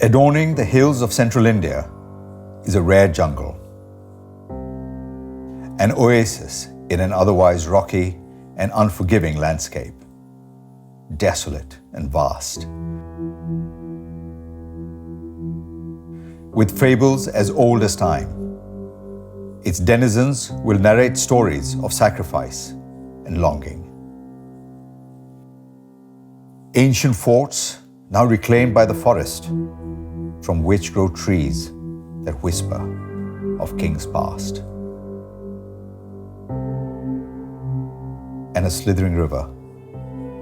Adorning the hills of central India is a rare jungle, an oasis in an otherwise rocky and unforgiving landscape, desolate and vast. With fables as old as time, its denizens will narrate stories of sacrifice and longing. Ancient forts now reclaimed by the forest, from which grow trees that whisper of kings past. And a slithering river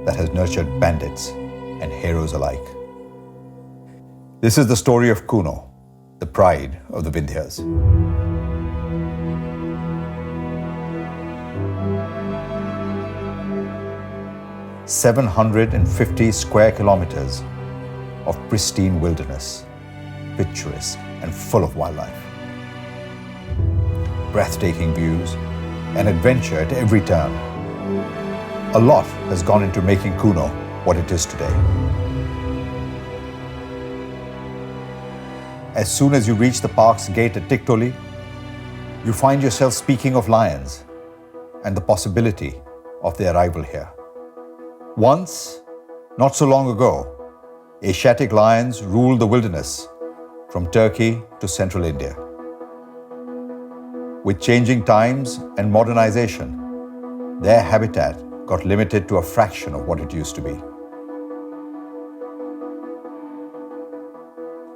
that has nurtured bandits and heroes alike. This is the story of Kuno, the pride of the Vindhyas. "750 square kilometers of pristine wilderness, picturesque and full of wildlife. Breathtaking views and adventure at every turn. A lot has gone into making Kuno what it is today. As soon as you reach the park's gate at Tiktoli, you find yourself speaking of lions and the possibility of their arrival here. Once, not so long ago, Asiatic lions ruled the wilderness from Turkey to central India. With changing times and modernization, their habitat got limited to a fraction of what it used to be.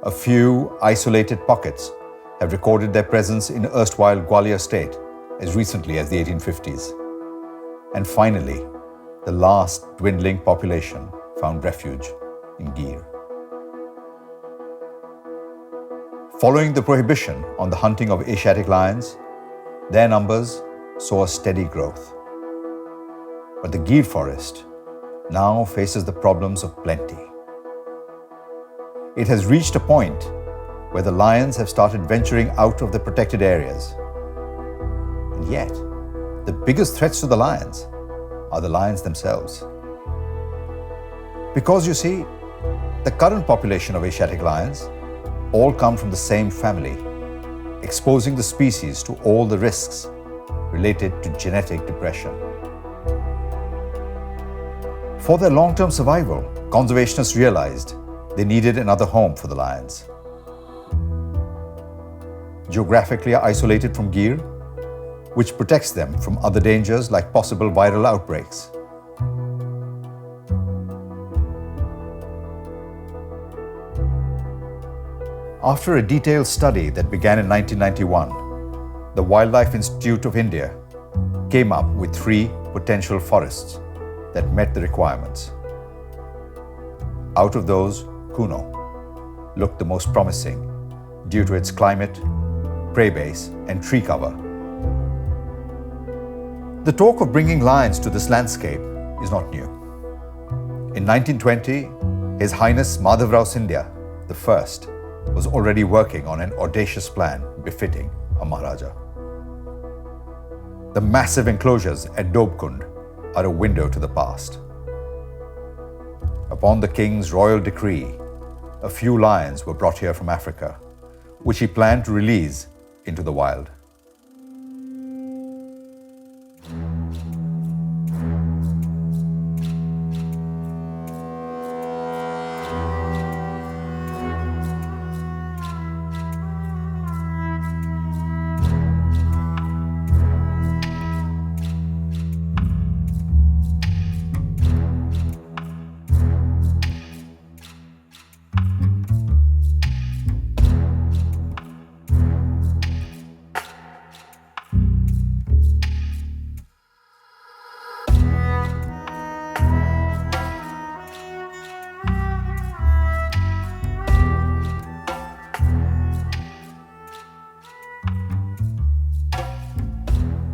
A few isolated pockets have recorded their presence in erstwhile Gwalior state as recently as the 1850s. And finally, the last dwindling population found refuge in Gir. Following the prohibition on the hunting of Asiatic lions, their numbers saw a steady growth. But the Gir forest now faces the problems of plenty. It has reached a point where the lions have started venturing out of the protected areas. And yet, the biggest threats to the lions are the lions themselves. Because you see, the current population of Asiatic lions all come from the same family, exposing the species to all the risks related to genetic depression. For their long-term survival, conservationists realized they needed another home for the lions. Geographically isolated from Gir, which protects them from other dangers like possible viral outbreaks. After a detailed study that began in 1991, the Wildlife Institute of India came up with 3 potential forests that met the requirements. Out of those, Kuno looked the most promising due to its climate, prey base, and tree cover. The talk of bringing lions to this landscape is not new. In 1920, His Highness Madhavrao Scindia I was already working on an audacious plan befitting a Maharaja. The massive enclosures at Dobkund are a window to the past. Upon the king's royal decree, a few lions were brought here from Africa, which he planned to release into the wild.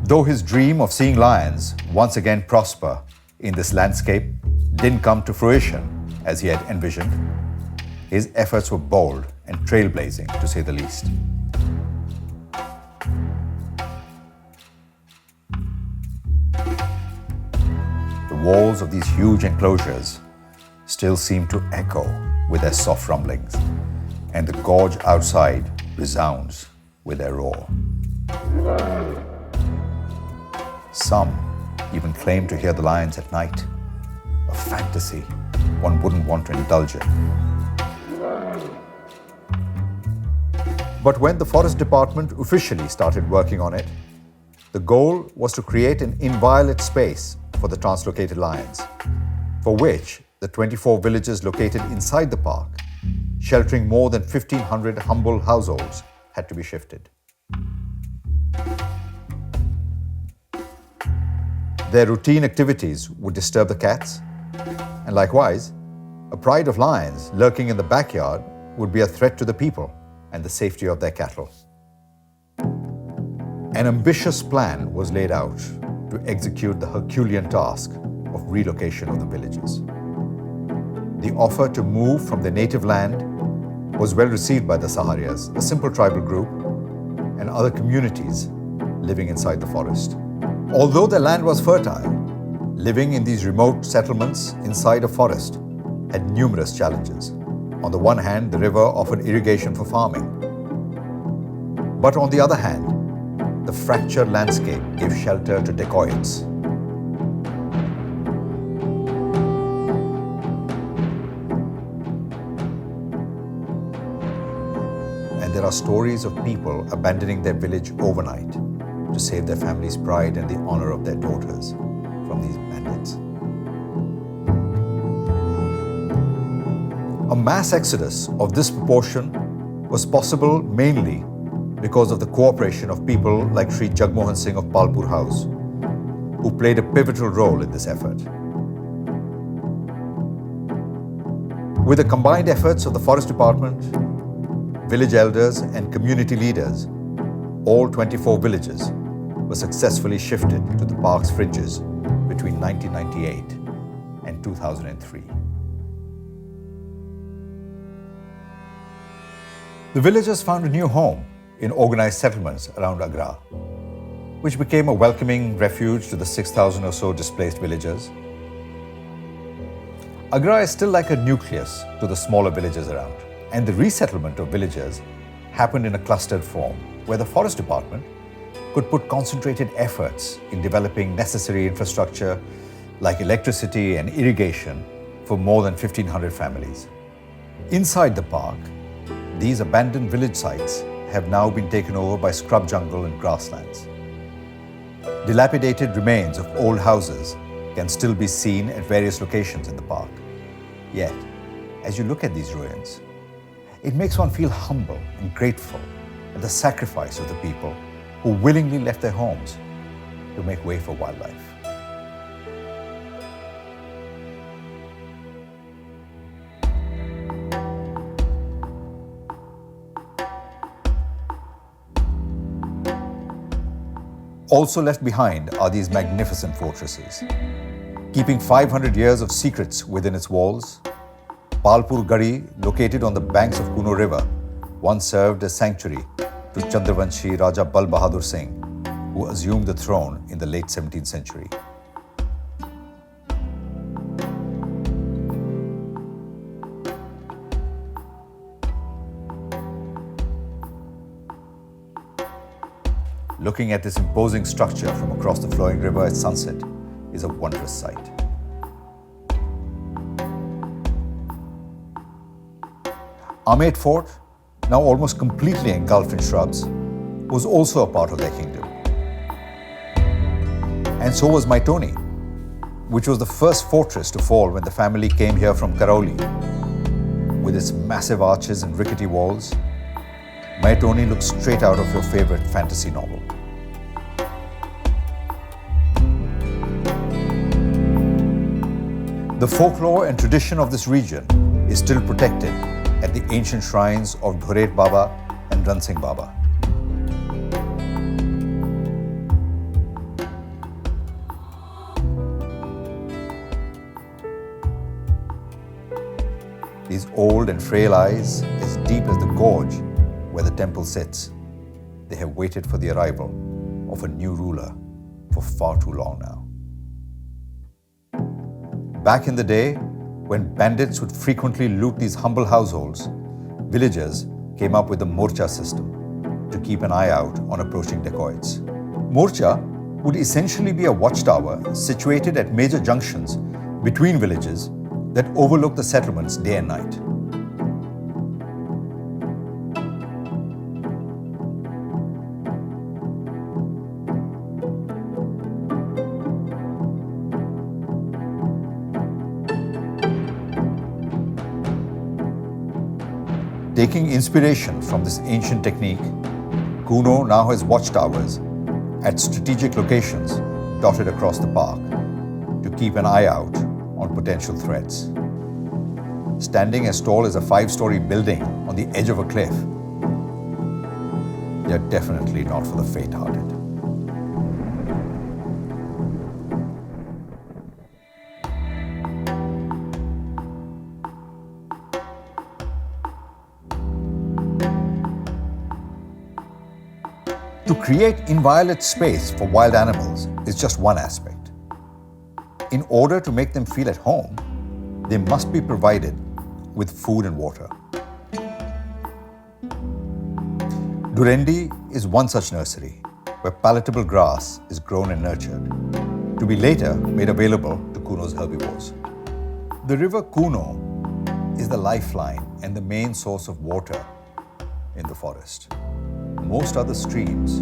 Though his dream of seeing lions once again prosper in this landscape didn't come to fruition as he had envisioned, his efforts were bold and trailblazing, to say the least. The walls of these huge enclosures still seem to echo with their soft rumblings, and the gorge outside resounds with their roar. Some even claim to hear the lions at night, a fantasy one wouldn't want to indulge in. But when the Forest Department officially started working on it, the goal was to create an inviolate space for the translocated lions, for which the 24 villages located inside the park, sheltering more than 1,500 humble households, had to be shifted. Their routine activities would disturb the cats, and likewise, a pride of lions lurking in the backyard would be a threat to the people and the safety of their cattle. An ambitious plan was laid out to execute the Herculean task of relocation of the villages. The offer to move from their native land was well received by the Saharias, a simple tribal group, and other communities living inside the forest. Although their land was fertile, living in these remote settlements inside a forest had numerous challenges. On the one hand, the river offered irrigation for farming. But on the other hand, the fractured landscape gave shelter to dacoits. And there are stories of people abandoning their village overnight to save their family's pride and the honor of their daughters from these bandits. A mass exodus of this proportion was possible mainly because of the cooperation of people like Sri Jagmohan Singh of Palpur House, who played a pivotal role in this effort. With the combined efforts of the Forest Department, village elders and community leaders, all 24 villages were successfully shifted to the park's fringes between 1998 and 2003. The villagers found a new home in organized settlements around Agra, which became a welcoming refuge to the 6,000 or so displaced villagers. Agra is still like a nucleus to the smaller villages around, and the resettlement of villagers happened in a clustered form, where the Forest Department could put concentrated efforts in developing necessary infrastructure like electricity and irrigation for more than 1,500 families. Inside the park, these abandoned village sites have now been taken over by scrub jungle and grasslands. Dilapidated remains of old houses can still be seen at various locations in the park. Yet, as you look at these ruins, it makes one feel humble and grateful at the sacrifice of the people who willingly left their homes to make way for wildlife. Also left behind are these magnificent fortresses. Keeping 500 years of secrets within its walls, Palpur Gadi, located on the banks of Kuno River, once served as sanctuary to Chandravanshi Raja Bal Bahadur Singh, who assumed the throne in the late 17th century. Looking at this imposing structure from across the flowing river at sunset is a wondrous sight. Amet Fort, now almost completely engulfed in shrubs, was also a part of their kingdom. And so was Maitoni, which was the first fortress to fall when the family came here from Karauli. With its massive arches and rickety walls, Maitoni looks straight out of your favorite fantasy novel. The folklore and tradition of this region is still protected at the ancient shrines of Dhuret Baba and Ran Singh Baba. These old and frail eyes, as deep as the gorge where the temple sits, they have waited for the arrival of a new ruler for far too long now. Back in the day, when bandits would frequently loot these humble households, villagers came up with the Morcha system to keep an eye out on approaching dacoits. Morcha would essentially be a watchtower situated at major junctions between villages that overlook the settlements day and night. Taking inspiration from this ancient technique, Kuno now has watchtowers at strategic locations dotted across the park to keep an eye out on potential threats. Standing as tall as a 5-story building on the edge of a cliff, they are definitely not for the faint-hearted. To create inviolate space for wild animals is just one aspect. In order to make them feel at home, they must be provided with food and water. Durendi is one such nursery where palatable grass is grown and nurtured, to be later made available to Kuno's herbivores. The river Kuno is the lifeline and the main source of water in the forest. Most other streams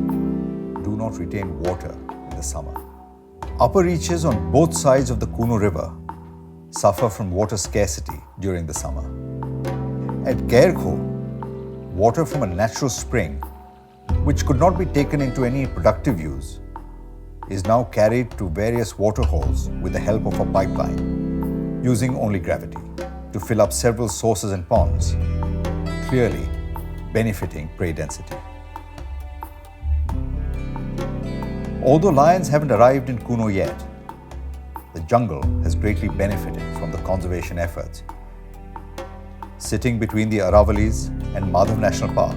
do not retain water in the summer. Upper reaches on both sides of the Kuno River suffer from water scarcity during the summer. At Kairkho, water from a natural spring, which could not be taken into any productive use, is now carried to various water holes with the help of a pipeline, using only gravity, to fill up several sources and ponds, clearly benefiting prey density. Although lions haven't arrived in Kuno yet, the jungle has greatly benefited from the conservation efforts. Sitting between the Aravalis and Madhya National Park,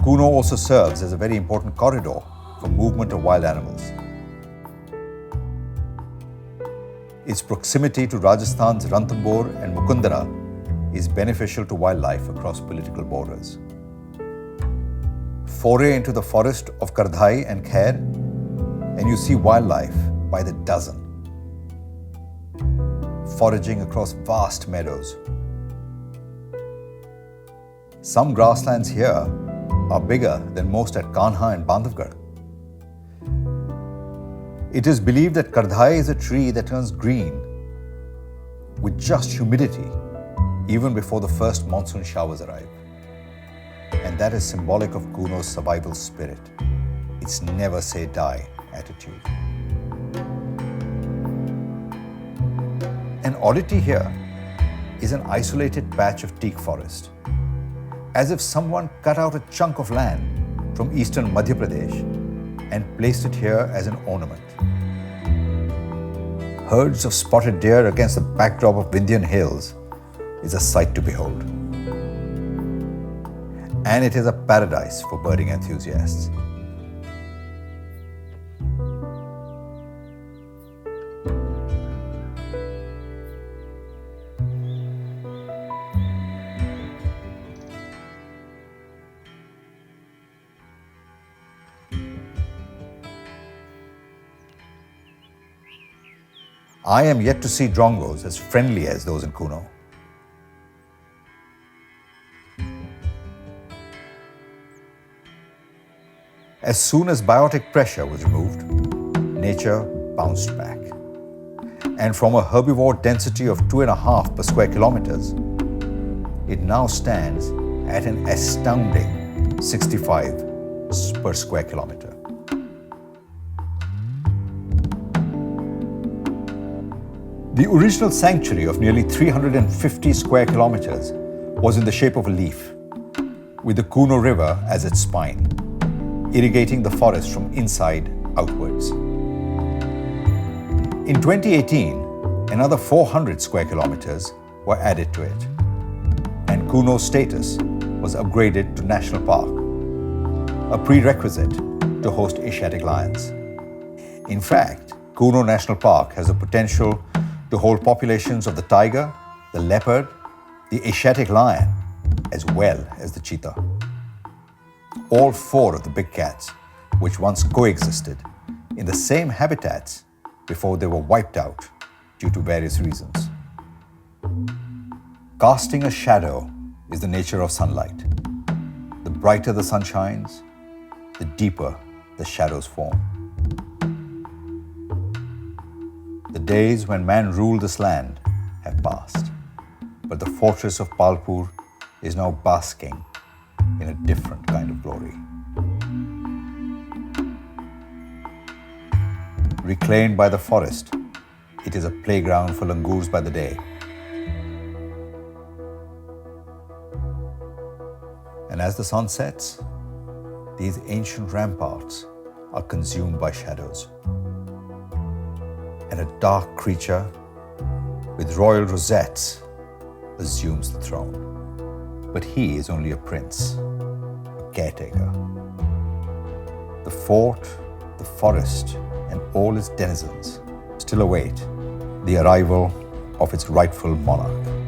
Kuno also serves as a very important corridor for movement of wild animals. Its proximity to Rajasthan's Ranthambore and Mukundara is beneficial to wildlife across political borders. Foray into the forest of Kardhai and Khair, and you see wildlife by the dozen, foraging across vast meadows. Some grasslands here are bigger than most at Kanha and Bandhavgarh. It is believed that Kardhai is a tree that turns green with just humidity even before the first monsoon showers arrive. And that is symbolic of Kuno's survival spirit, its never say die attitude. An oddity here is an isolated patch of teak forest, as if someone cut out a chunk of land from eastern Madhya Pradesh and placed it here as an ornament. Herds of spotted deer against the backdrop of Vindhyan hills is a sight to behold. And it is a paradise for birding enthusiasts. I am yet to see drongos as friendly as those in Kuno. As soon as biotic pressure was removed, nature bounced back. And from a herbivore density of 2.5 per square kilometers, it now stands at an astounding 65 per square kilometer. The original sanctuary of nearly 350 square kilometers was in the shape of a leaf, with the Kuno River as its spine, irrigating the forest from inside outwards. In 2018, another 400 square kilometers were added to it, and Kuno's status was upgraded to National Park, a prerequisite to host Asiatic lions. In fact, Kuno National Park has the potential to hold populations of the tiger, the leopard, the Asiatic lion, as well as the cheetah. All four of the big cats, which once coexisted in the same habitats before they were wiped out due to various reasons. Casting a shadow is the nature of sunlight. The brighter the sun shines, the deeper the shadows form. The days when man ruled this land have passed, but the fortress of Palpur is now basking in a different kind of glory. Reclaimed by the forest, it is a playground for langurs by the day. And as the sun sets, these ancient ramparts are consumed by shadows. And a dark creature with royal rosettes assumes the throne. But he is only a prince, a caretaker. The fort, the forest, and all its denizens still await the arrival of its rightful monarch.